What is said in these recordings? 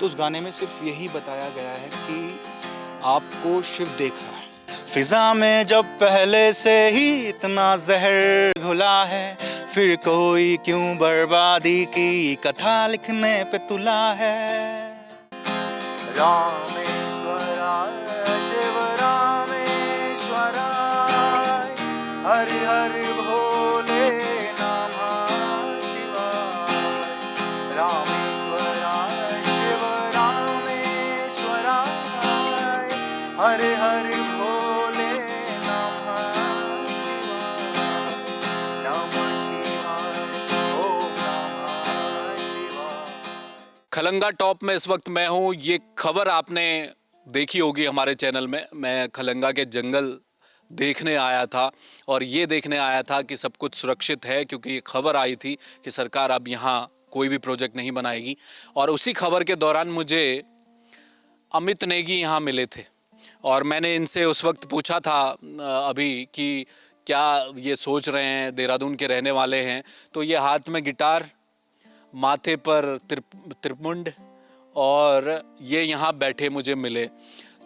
तो उस गाने में सिर्फ यही बताया गया है कि आपको शिव देख रहा है। फिजा में जब पहले से ही इतना जहर घुला है, फिर कोई क्यों बर्बादी की कथा लिखने पे तुला है। रामेश्वराय शिव रामेश्वराय, हरि हरि भोले नमः शिवाय। रामेश्वराय शिव रामेश्वराय, हरि हरि भोले नमः शिवाय। नमः शिवाय, ओम नमः शिवाय। खलंगा टॉप में इस वक्त मैं हूँ। ये खबर आपने देखी होगी हमारे चैनल में। मैं खलंगा के जंगल देखने आया था और ये देखने आया था कि सब कुछ सुरक्षित है, क्योंकि खबर आई थी कि सरकार अब यहाँ कोई भी प्रोजेक्ट नहीं बनाएगी। और उसी खबर के दौरान मुझे अमित नेगी यहाँ मिले थे और मैंने इनसे उस वक्त पूछा था अभी कि क्या ये सोच रहे हैं, देहरादून के रहने वाले हैं। तो ये हाथ में गिटार, माथे पर त्रिपुंड और ये यहाँ बैठे मुझे मिले।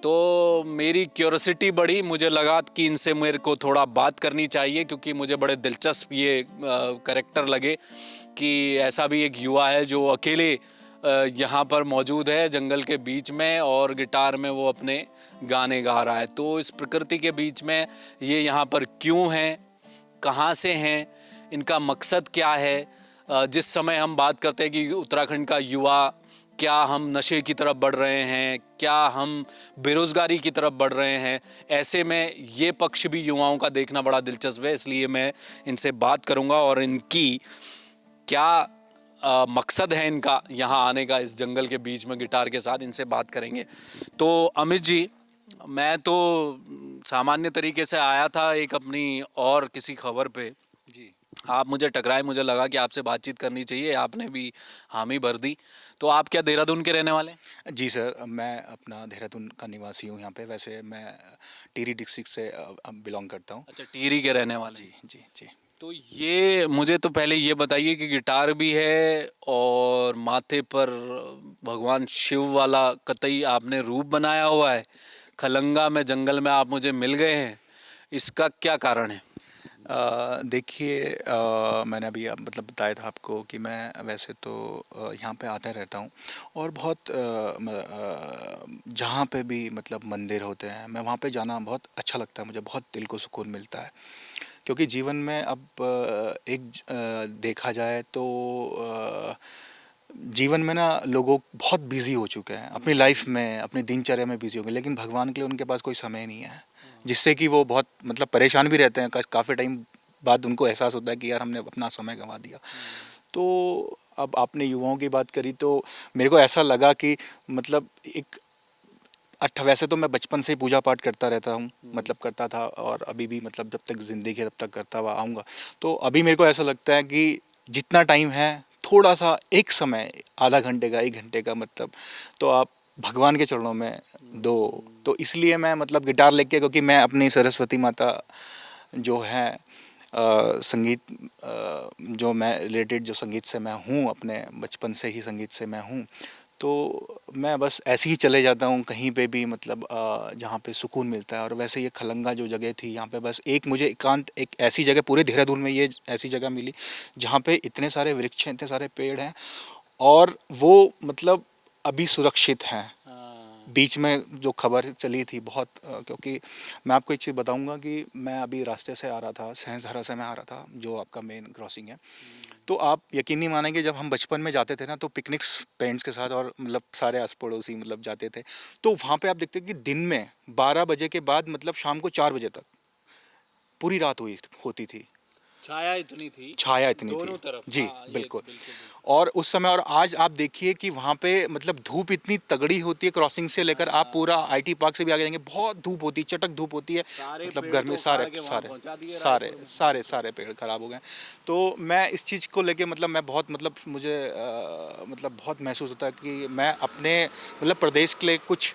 तो मेरी क्यूरोसिटी बढ़ी, मुझे लगा कि इनसे मेरे को थोड़ा बात करनी चाहिए, क्योंकि मुझे बड़े दिलचस्प ये कैरेक्टर लगे कि ऐसा भी एक युवा है जो अकेले यहाँ पर मौजूद है जंगल के बीच में और गिटार में वो अपने गाने गा रहा है। तो इस प्रकृति के बीच में ये यहाँ पर क्यों हैं, कहाँ से हैं, इनका मकसद क्या है। जिस समय हम बात करते हैं कि उत्तराखंड का युवा, क्या हम नशे की तरफ बढ़ रहे हैं, क्या हम बेरोज़गारी की तरफ बढ़ रहे हैं, ऐसे में ये पक्ष भी युवाओं का देखना बड़ा दिलचस्प है। इसलिए मैं इनसे बात करूंगा और इनकी क्या मकसद है इनका यहाँ आने का, इस जंगल के बीच में गिटार के साथ, इनसे बात करेंगे। तो अमित जी, मैं तो सामान्य तरीके से आया था एक अपनी और किसी खबर पे जी आप मुझे टकराए, मुझे लगा कि आपसे बातचीत करनी चाहिए, आपने भी हामी भर दी। तो आप क्या देहरादून के रहने वाले हैं? जी सर, मैं अपना देहरादून का निवासी हूँ यहाँ पे। वैसे मैं टिहरी डिस्ट्रिक्ट से बिलोंग करता हूँ। अच्छा, टिहरी के रहने वाले हैं। जी जी जी। तो ये मुझे तो पहले ये बताइए कि गिटार भी है और माथे पर भगवान शिव वाला कतई आपने रूप बनाया हुआ है, खलंगा में जंगल में आप मुझे मिल गए हैं, इसका क्या कारण है? देखिए, मैंने अभी मतलब बताया था आपको कि मैं वैसे तो यहाँ पे आता रहता हूँ और बहुत जहाँ पे भी मतलब मंदिर होते हैं मैं वहाँ पे जाना बहुत अच्छा लगता है। मुझे बहुत दिल को सुकून मिलता है, क्योंकि जीवन में अब देखा जाए तो जीवन में ना लोगों बहुत बिजी हो चुके हैं अपनी लाइफ में, अपनी दिनचर्या में बिजी हो गए, लेकिन भगवान के लिए उनके पास कोई समय नहीं है, जिससे कि वो बहुत मतलब परेशान भी रहते हैं। काफ़ी टाइम बाद उनको एहसास होता है कि यार हमने अपना समय गंवा दिया। तो अब आपने युवाओं की बात करी तो मेरे को ऐसा लगा कि मतलब एक वैसे तो मैं बचपन से ही पूजा पाठ करता रहता हूँ, मतलब करता था और अभी भी मतलब जब तक ज़िंदगी है तब तक करता हुआ आऊँगा। तो अभी मेरे को ऐसा लगता है कि जितना टाइम है, थोड़ा सा एक समय, आधा घंटे का, 1 घंटे का, मतलब तो आप भगवान के चरणों में दो। तो इसलिए मैं मतलब गिटार लेके, क्योंकि मैं अपनी सरस्वती माता जो है संगीत, जो मैं रिलेटेड जो संगीत से मैं हूँ, अपने बचपन से ही संगीत से मैं हूँ, तो मैं बस ऐसे ही चले जाता हूँ कहीं पे भी, मतलब जहाँ पे सुकून मिलता है। और वैसे ये खलंगा जो जगह थी, यहाँ पे बस एक मुझे एकांत, एक ऐसी जगह पूरे देहरादून में ये ऐसी जगह मिली जहाँ पे इतने सारे वृक्ष हैं, इतने सारे पेड़ हैं और वो मतलब अभी सुरक्षित हैं। बीच में जो खबर चली थी बहुत क्योंकि मैं आपको एक चीज़ बताऊंगा कि मैं अभी रास्ते से आ रहा था, सहसहारा से मैं आ रहा था, जो आपका मेन क्रॉसिंग है। तो आप यकीन नहीं मानेंगे, जब हम बचपन में जाते थे ना तो पिकनिक्स पेरेंट्स के साथ और मतलब सारे आस पड़ोसी मतलब जाते थे, तो वहाँ पे आप देखते कि दिन में 12 बजे के बाद मतलब शाम को 4 बजे तक पूरी रात हुई होती थी। छाया इतनी थी छाया इतनी थी दोनों तरफ। जी, हाँ, ये बिल्कुल। बिल्कुल। और उस समय, और आज आप देखिए कि वहाँ पे मतलब धूप इतनी तगड़ी होती है, क्रॉसिंग से लेकर आप पूरा आईटी पार्क से भी आगे जाएंगे, बहुत धूप होती है, चटक धूप होती है। सारे मतलब पेड़ घर में तो सारे उखाड़ के वहाँ सारे पहुँचा दिए सारे रायपुर में। सारे सारे पेड़ खराब हो गए। तो मैं इस चीज़ को लेके मतलब मैं बहुत मतलब मुझे मतलब बहुत महसूस होता है कि मैं अपने मतलब प्रदेश के लिए कुछ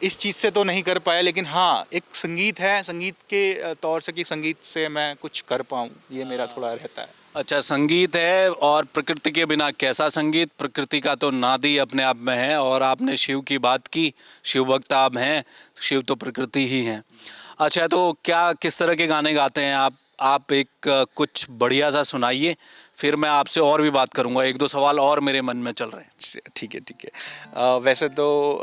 इस चीज़ से तो नहीं कर पाया, लेकिन हाँ एक संगीत है, संगीत के तौर से कि संगीत से मैं कुछ कर पाऊँ, ये मेरा थोड़ा रहता है। अच्छा, संगीत है और प्रकृति के बिना कैसा संगीत। प्रकृति का तो नाद ही अपने आप में है। और आपने शिव की बात की, शिव भक्त आप हैं, शिव तो प्रकृति ही हैं। अच्छा, तो क्या किस तरह के गाने गाते हैं आप एक कुछ बढ़िया सा सुनाइए, फिर मैं आपसे और भी बात करूंगा। एक दो सवाल और मेरे मन में चल रहे हैं। ठीक है, ठीक है। वैसे तो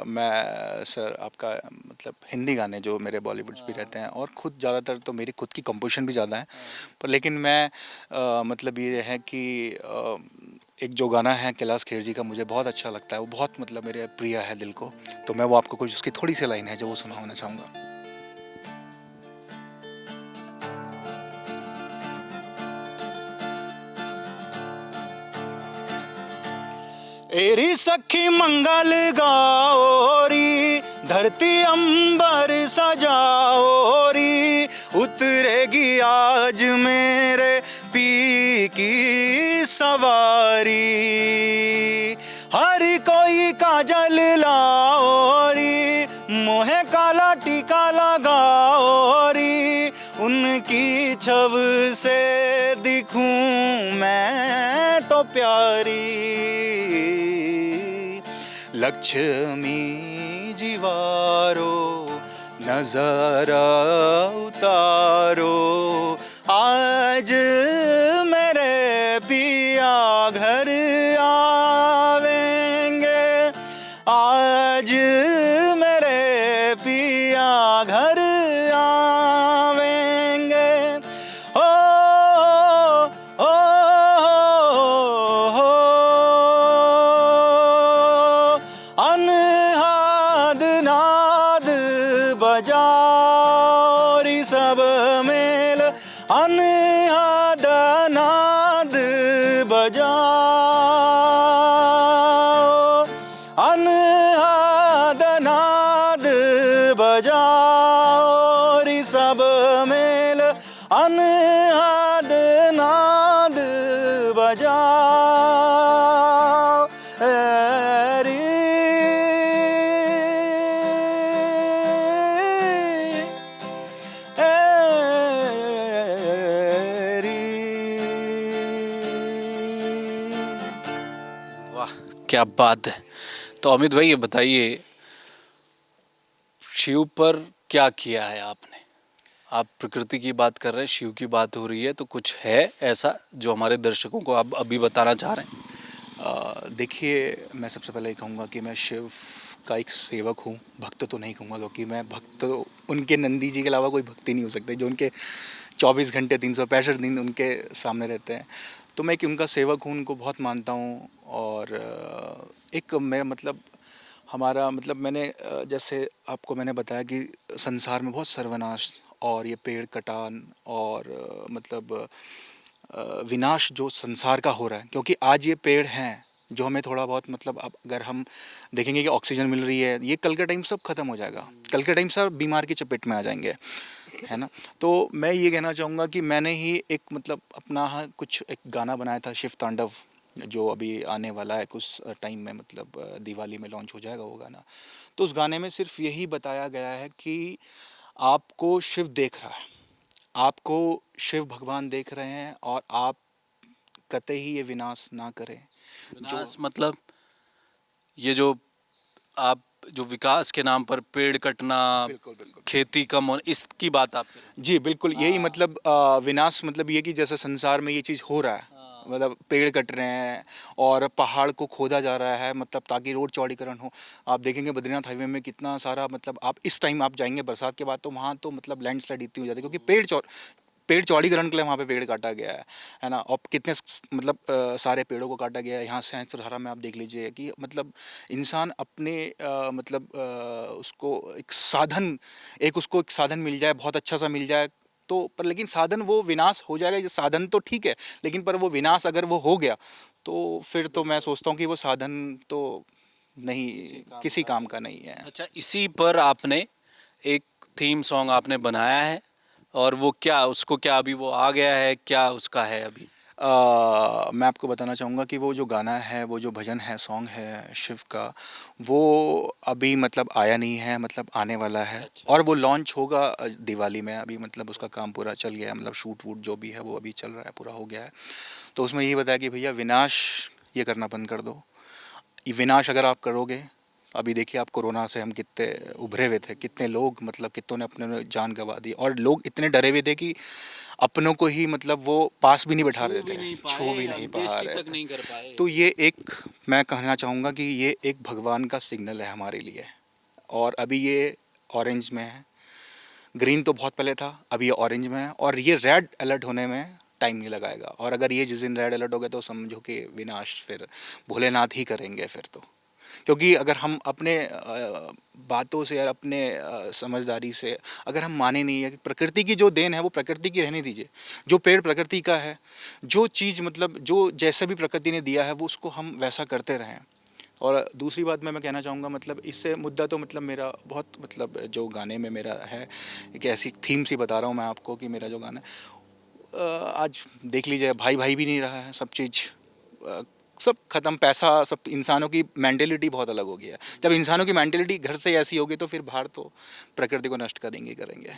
मैं सर आपका मतलब हिंदी गाने जो मेरे बॉलीवुड्स भी रहते हैं, और खुद ज़्यादातर तो मेरी खुद की कंपोजिशन भी ज़्यादा है, पर लेकिन मैं मतलब ये है कि एक जो गाना है कैलाश खेर जी का, मुझे बहुत अच्छा लगता है, वो बहुत मतलब मेरे प्रिय है दिल को, तो मैं वो आपको कुछ उसकी थोड़ी सी लाइन है जो वो सुनाना चाहूँगा। एरी सखी मंगल गाओरी, धरती अंबर सजाओरी, उतरेगी आज मेरे पी की सवारी, हर कोई काजल लाओरी, मोहे काला टीका लगाओरी, उनकी छव से दिखूं मैं तो प्यारी, लक्ष्मी जीवारो नजरा उतारो, आज मेरे पिया घर आवेंगे, आज मेरे पिया घर आवेंगे, ओ ओ, ओ, अनहाद नाद बजारी सब मेल, अनहाद नाद बजाओ, अनहाद नाद बजाओ री सब मेल, अनहाद नाद बजाओ री, वाह, क्या बात है। तो अमित भाई ये बताइए, शिव पर क्या किया है आपने। आप प्रकृति की बात कर रहे हैं, शिव की बात हो रही है, तो कुछ है ऐसा जो हमारे दर्शकों को आप अभी बताना चाह रहे हैं। देखिए, मैं सबसे पहले ये कहूँगा कि मैं शिव का एक सेवक हूँ, भक्त तो नहीं कहूँगा, क्योंकि मैं भक्त उनके नंदी जी के अलावा कोई भक्ति नहीं हो सकती जो उनके 24 घंटे 365 दिन उनके सामने रहते हैं। तो मैं कि उनका सेवक हूँ, उनको बहुत मानता हूँ। और एक मैं मतलब हमारा मतलब मैंने जैसे आपको मैंने बताया कि संसार में बहुत सर्वनाश और ये पेड़ कटान और मतलब विनाश जो संसार का हो रहा है, क्योंकि आज ये पेड़ हैं जो हमें थोड़ा बहुत मतलब अब अगर हम देखेंगे कि ऑक्सीजन मिल रही है, ये कल के टाइम सब खत्म हो जाएगा, कल के टाइम सब बीमार की चपेट में आ जाएंगे, है ना। तो मैं ये कहना चाहूँगा कि मैंने ही एक मतलब अपना कुछ एक गाना बनाया था, शिव तांडव, जो अभी आने वाला है कुछ टाइम में, मतलब दिवाली में लॉन्च हो जाएगा वो गाना। तो उस गाने में सिर्फ यही बताया गया है कि आपको शिव देख रहा है, आपको शिव भगवान देख रहे हैं, और आप कतई ही ये विनाश ना करें। विनाश मतलब ये जो आप जो विकास के नाम पर पेड़ कटना, बिल्कुल बिल्कुल खेती कम होना, इसकी बात आप कर रहे हैं। जी बिल्कुल, यही मतलब विनाश मतलब ये कि जैसे संसार में ये चीज़ हो रहा है, मतलब पेड़ कट रहे हैं और पहाड़ को खोदा जा रहा है, मतलब ताकि रोड चौड़ीकरण हो। आप देखेंगे बद्रीनाथ हाईवे में कितना सारा मतलब आप इस टाइम आप जाएंगे बरसात के बाद, तो वहाँ तो मतलब लैंडस्लाइड इतनी हो जाती है, क्योंकि पेड़ चौड़ीकरण के लिए वहाँ पे पेड़ काटा गया है ना। और कितने मतलब सारे पेड़ों को काटा गया है। यहाँ सहस्त्रधारा में आप देख लीजिए कि मतलब इंसान अपने मतलब उसको एक साधन, एक उसको एक साधन मिल जाए, बहुत अच्छा सा मिल जाए, तो पर लेकिन साधन वो विनाश हो जाएगा। ये साधन तो ठीक है, लेकिन पर वो विनाश अगर वो हो गया, तो फिर तो मैं सोचता हूँ कि वो साधन तो नहीं, किसी काम का नहीं है। अच्छा, इसी पर आपने एक थीम सॉन्ग आपने बनाया है, और वो क्या, उसको क्या अभी वो आ गया है, क्या उसका है अभी। मैं आपको बताना चाहूँगा कि वो जो गाना है, वो जो भजन है, सॉन्ग है शिव का, वो अभी मतलब आया नहीं है, मतलब आने वाला है। अच्छा। और वो लॉन्च होगा दिवाली में। अभी मतलब उसका काम पूरा चल गया है, मतलब शूट वूट जो भी है वो अभी चल रहा है, पूरा हो गया है। तो उसमें यही बताया कि भैया विनाश ये करना बंद कर दो। ये विनाश अगर आप करोगे, अभी देखिए आप, कोरोना से हम कितने उभरे हुए थे, कितने लोग मतलब कितनों ने अपने जान गंवा दी, और लोग इतने डरे हुए थे कि अपनों को ही मतलब वो पास भी नहीं बैठा रहे थे, छू भी नहीं पा रहे थे। नहीं कर पाए। तो ये एक, मैं कहना चाहूँगा कि ये एक भगवान का सिग्नल है हमारे लिए। और अभी ये ऑरेंज में है, ग्रीन तो बहुत पहले था, अभी ये ऑरेंज में है, और ये रेड अलर्ट होने में टाइम नहीं लगाएगा। और अगर ये जिस दिन रेड अलर्ट हो गया तो समझो कि विनाश फिर भोलेनाथ ही करेंगे फिर तो। क्योंकि अगर हम अपने बातों से और अपने समझदारी से अगर हम माने नहीं है कि प्रकृति की जो देन है वो प्रकृति की रहने दीजिए। जो पेड़ प्रकृति का है, जो चीज़ मतलब जो जैसा भी प्रकृति ने दिया है वो उसको हम वैसा करते रहें। और दूसरी बात मैं कहना चाहूँगा, मतलब इससे मुद्दा तो मतलब मेरा बहुत, मतलब जो गाने में मेरा है एक ऐसी थीम सी बता रहा हूँ मैं आपको कि मेरा जो गाना है, आज देख लीजिए, भाई भाई भी नहीं रहा है, सब चीज़ सब खत्म, पैसा, सब, इंसानों की मेंटेलिटी बहुत अलग हो गया है। जब इंसानों की मेंटेलिटी घर से ऐसी होगी तो फिर बाहर तो प्रकृति को नष्ट करेंगे ही करेंगे।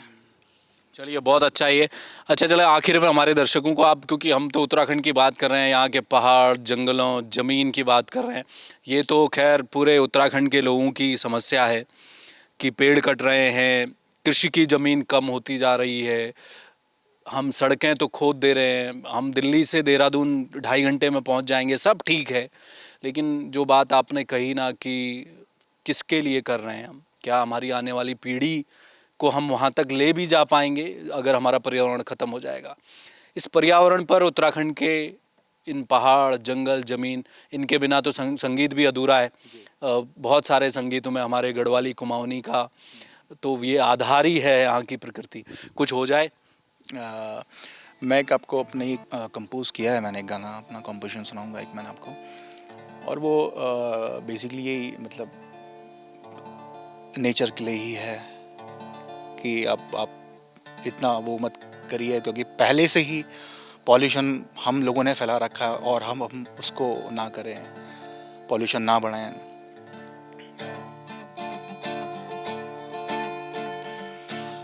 चलिए, बहुत अच्छा है ये। अच्छा, चले आखिर में हमारे दर्शकों को आप, क्योंकि हम तो उत्तराखंड की बात कर रहे हैं, यहाँ के पहाड़, जंगलों, ज़मीन की बात कर रहे हैं। ये तो खैर पूरे उत्तराखंड के लोगों की समस्या है कि पेड़ कट रहे हैं, कृषि की ज़मीन कम होती जा रही है, हम सड़कें तो खोद दे रहे हैं, हम दिल्ली से देहरादून 2.5 घंटे में पहुँच जाएंगे, सब ठीक है। लेकिन जो बात आपने कही ना कि किसके लिए कर रहे हैं हम, क्या हमारी आने वाली पीढ़ी को हम वहाँ तक ले भी जा पाएंगे अगर हमारा पर्यावरण ख़त्म हो जाएगा। इस पर्यावरण पर उत्तराखंड के इन पहाड़, जंगल, ज़मीन, इनके बिना तो संगीत भी अधूरा है। बहुत सारे संगीतों में हमारे गढ़वाली, कुमाऊनी का तो ये आधार ही है, यहाँ की प्रकृति। कुछ हो जाए। मैं एक आपको अपनी कंपोज किया है मैंने, एक गाना अपना कंपोजिशन सुनाऊंगा एक मैंने आपको। और वो बेसिकली यही, मतलब नेचर के लिए ही है कि आप इतना वो मत करिए, क्योंकि पहले से ही पॉल्यूशन हम लोगों ने फैला रखा है और हम उसको ना करें, पॉल्यूशन ना बढ़ाएं।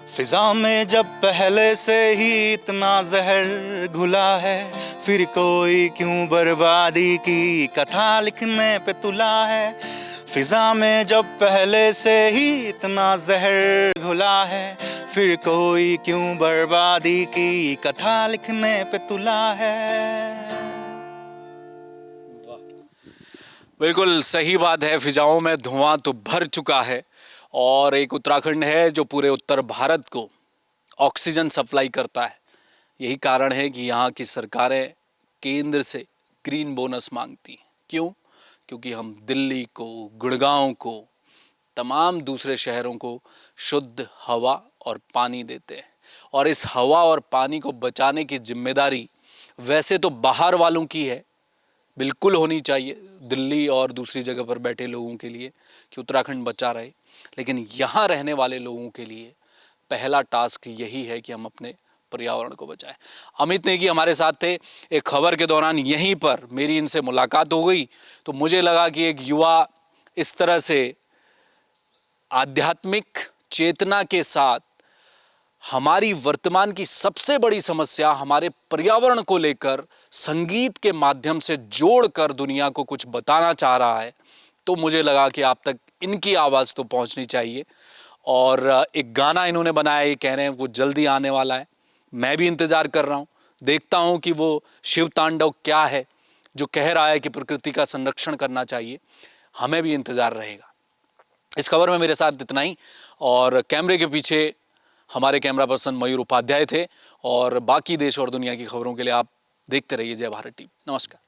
फिजा में जब पहले से ही इतना जहर घुला है, फिर कोई क्यों बर्बादी की कथा लिखने पे तुला है। फिजा में जब पहले से ही इतना जहर घुला है, फिर कोई क्यों बर्बादी की कथा लिखने पे तुला है। बिल्कुल सही बात है। फिजाओं में धुआं तो भर चुका है, और एक उत्तराखंड है जो पूरे उत्तर भारत को ऑक्सीजन सप्लाई करता है। यही कारण है कि यहाँ की सरकारें केंद्र से ग्रीन बोनस मांगती हैं। क्यों? क्योंकि हम दिल्ली को, गुड़गांव को, तमाम दूसरे शहरों को शुद्ध हवा और पानी देते हैं, और इस हवा और पानी को बचाने की जिम्मेदारी वैसे तो बाहर वालों की है, बिल्कुल होनी चाहिए दिल्ली और दूसरी जगह पर बैठे लोगों के लिए कि उत्तराखंड बचा रहे। लेकिन यहाँ रहने वाले लोगों के लिए पहला टास्क यही है कि हम अपने पर्यावरण को बचाएं। अमित नेगी हमारे साथ थे। एक खबर के दौरान यहीं पर मेरी इनसे मुलाकात हो गई, तो मुझे लगा कि एक युवा इस तरह से आध्यात्मिक चेतना के साथ हमारी वर्तमान की सबसे बड़ी समस्या, हमारे पर्यावरण को लेकर संगीत के माध्यम से जोड़कर दुनिया को कुछ बताना चाह रहा है, तो मुझे लगा कि आप तक इनकी आवाज़ तो पहुंचनी चाहिए। और एक गाना इन्होंने बनाया, ये कह रहे हैं वो जल्दी आने वाला है। मैं भी इंतज़ार कर रहा हूँ, देखता हूँ कि वो शिव तांडव क्या है जो कह रहा है कि प्रकृति का संरक्षण करना चाहिए। हमें भी इंतज़ार रहेगा। इस खबर में मेरे साथ इतना ही, और कैमरे के पीछे हमारे कैमरा पर्सन मयूर उपाध्याय थे। और बाकी देश और दुनिया की खबरों के लिए आप देखते रहिए जय भारत टीवी। नमस्कार।